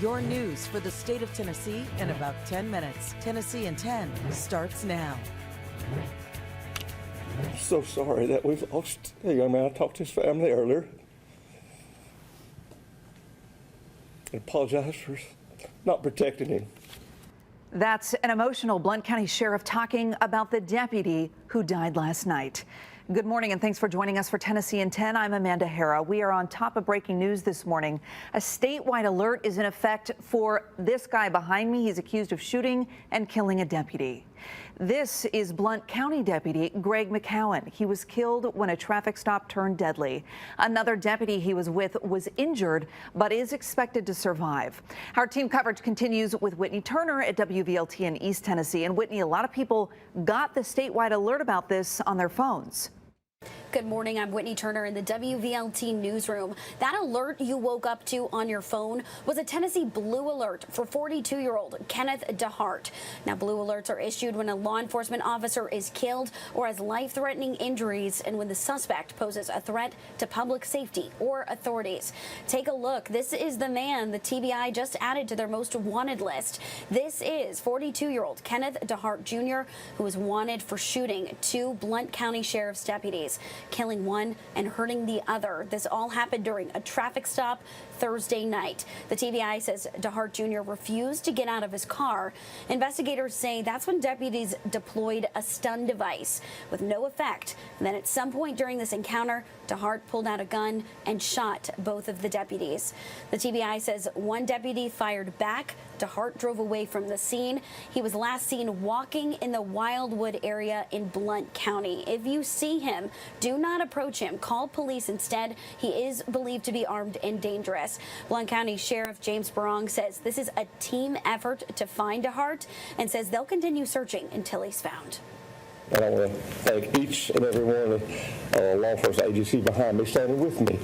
Your news for the state of Tennessee in about 10 minutes. Tennessee in 10 starts now. I'm so sorry that we've lost a young man. I talked to his family earlier. I apologize for not protecting him. That's an emotional Blount County sheriff talking about the deputy who died last night. Good morning and thanks for joining us for Tennessee in 10. I'm Amanda Hara. We are on top of breaking news this morning. A statewide alert is in effect for this guy behind me. He's accused of shooting and killing a deputy. This is Blount County Deputy Greg McCowan. He was killed when a traffic stop turned deadly. Another deputy he was with was injured, but is expected to survive. Our team coverage continues with Whitney Turner at WVLT in East Tennessee. And Whitney, a lot of people got the statewide alert about this on their phones. Good morning. I'm Whitney Turner in the WVLT newsroom. That alert you woke up to on your phone was a Tennessee blue alert for 42-year-old Kenneth DeHart. Now, blue alerts are issued when a law enforcement officer is killed or has life-threatening injuries and when the suspect poses a threat to public safety or authorities. Take a look. This is the man the TBI just added to their most wanted list. This is 42-year-old Kenneth DeHart Jr., who was wanted for shooting two Blount County Sheriff's deputies, killing one and hurting the other. This all happened during a traffic stop Thursday night. The TBI says DeHart Jr. refused to get out of his car. Investigators say that's when deputies deployed a stun device with no effect. And then at some point during this encounter, DeHart pulled out a gun and shot both of the deputies. The TBI says one deputy fired back. DeHart drove away from the scene. He was last seen walking in the Wildwood area in Blount County. If you see him, do not approach him. Call police instead. He is believed to be armed and dangerous. Blount County Sheriff James Barong says this is a team effort to find DeHart and says they'll continue searching until he's found. And I want to thank each and every one of the law enforcement agencies behind me standing with me.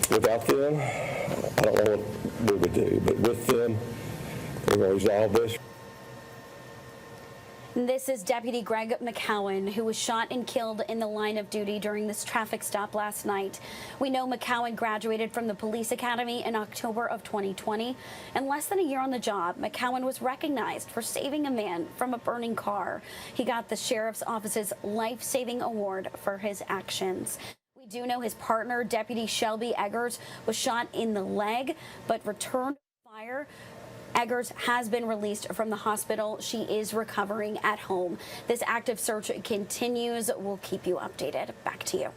Without them, I don't know what we would do, but with them, we're going to resolve this. This is Deputy Greg McCowan, who was shot and killed in the line of duty during this traffic stop last night. We know McCowan graduated from the police academy in October of 2020. And less than a year on the job, McCowan was recognized for saving a man from a burning car. He got the sheriff's office's life-saving award for his actions. We do know his partner, Deputy Shelby Eggers, was shot in the leg, but returned fire. Eggers has been released from the hospital. She is recovering at home. This active search continues. We'll keep you updated. Back to you.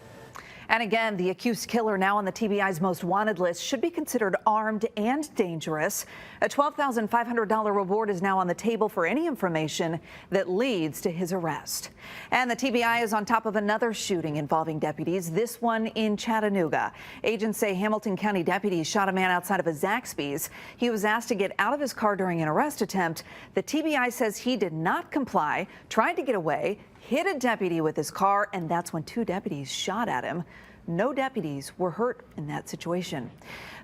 And again, the accused killer now on the TBI's most wanted list should be considered armed and dangerous. A $12,500 reward is now on the table for any information that leads to his arrest. And the TBI is on top of another shooting involving deputies, this one in Chattanooga. Agents say Hamilton County deputies shot a man outside of a Zaxby's. He was asked to get out of his car during an arrest attempt. The TBI says he did not comply, tried to get away, hit a deputy with his car, and that's when two deputies shot at him. No deputies were hurt in that situation.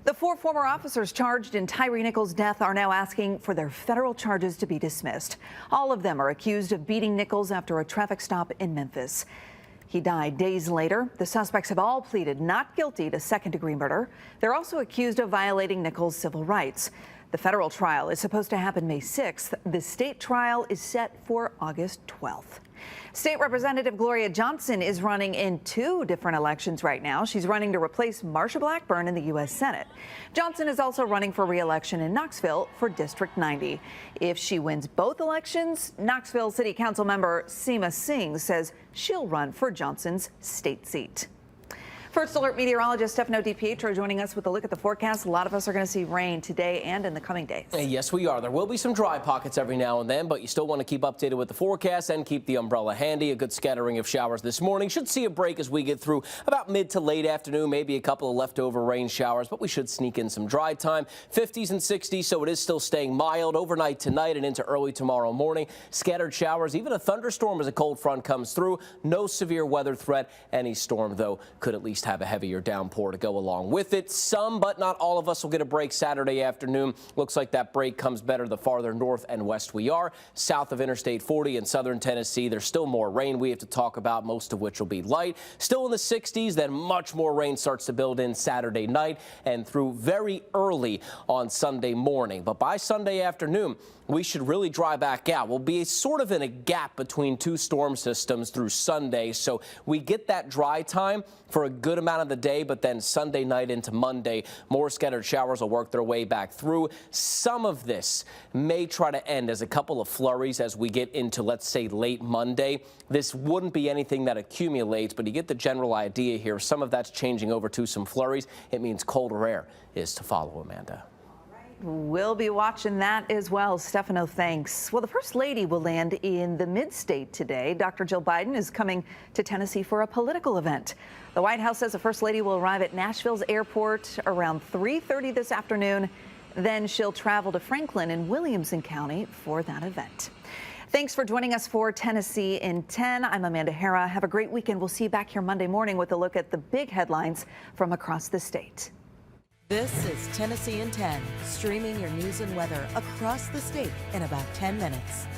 The four former officers charged in Tyree Nichols' death are now asking for their federal charges to be dismissed. All of them are accused of beating Nichols after a traffic stop in Memphis. He died days later. The suspects have all pleaded not guilty to second-degree murder. They're also accused of violating Nichols' civil rights. The federal trial is supposed to happen May 6th. The state trial is set for August 12th. State Representative Gloria Johnson is running in two different elections right now. She's running to replace Marsha Blackburn in the U.S. Senate. Johnson is also running for re-election in Knoxville for District 90. If she wins both elections, Knoxville City Council member Seema Singh says she'll run for Johnson's state seat. First Alert meteorologist Stefano DiPietro joining us with a look at the forecast. A lot of us are going to see rain today and in the coming days. Yes, we are. There will be some dry pockets every now and then, but you still want to keep updated with the forecast and keep the umbrella handy. A good scattering of showers this morning. Should see a break as we get through about mid to late afternoon, maybe a couple of leftover rain showers, but we should sneak in some dry time. 50s and 60s, so it is still staying mild overnight tonight and into early tomorrow morning. Scattered showers, even a thunderstorm as a cold front comes through. No severe weather threat. Any storm, though, could at least Northeast have a heavier downpour to go along with it. Some, but not all of us, will get a break Saturday afternoon. Looks like that break comes better the farther north and west we are. South of Interstate 40 in southern Tennessee, there's still more rain we have to talk about, most of which will be light. Still in the 60s, then much more rain starts to build in Saturday night and through very early on Sunday morning. But by Sunday afternoon, we should really dry back out. We'll be sort of in a gap between two storm systems through Sunday, so we get that dry time for a good amount of the day, but then Sunday night into Monday, more scattered showers will work their way back through. Some of this may try to end as a couple of flurries as we get into, let's say, late Monday. This wouldn't be anything that accumulates, but you get the general idea here. Some of that's changing over to some flurries. It means colder air is to follow, Amanda. We'll be watching that as well. Stefano, thanks. Well, the First Lady will land in the mid-state today. Dr. Jill Biden is coming to Tennessee for a political event. The White House says the First Lady will arrive at Nashville's airport around 3:30 this afternoon. Then she'll travel to Franklin in Williamson County for that event. Thanks for joining us for Tennessee in 10. I'm Amanda Hara. Have a great weekend. We'll see you back here Monday morning with a look at the big headlines from across the state. This is Tennessee in 10, streaming your news and weather across the state in about 10 minutes.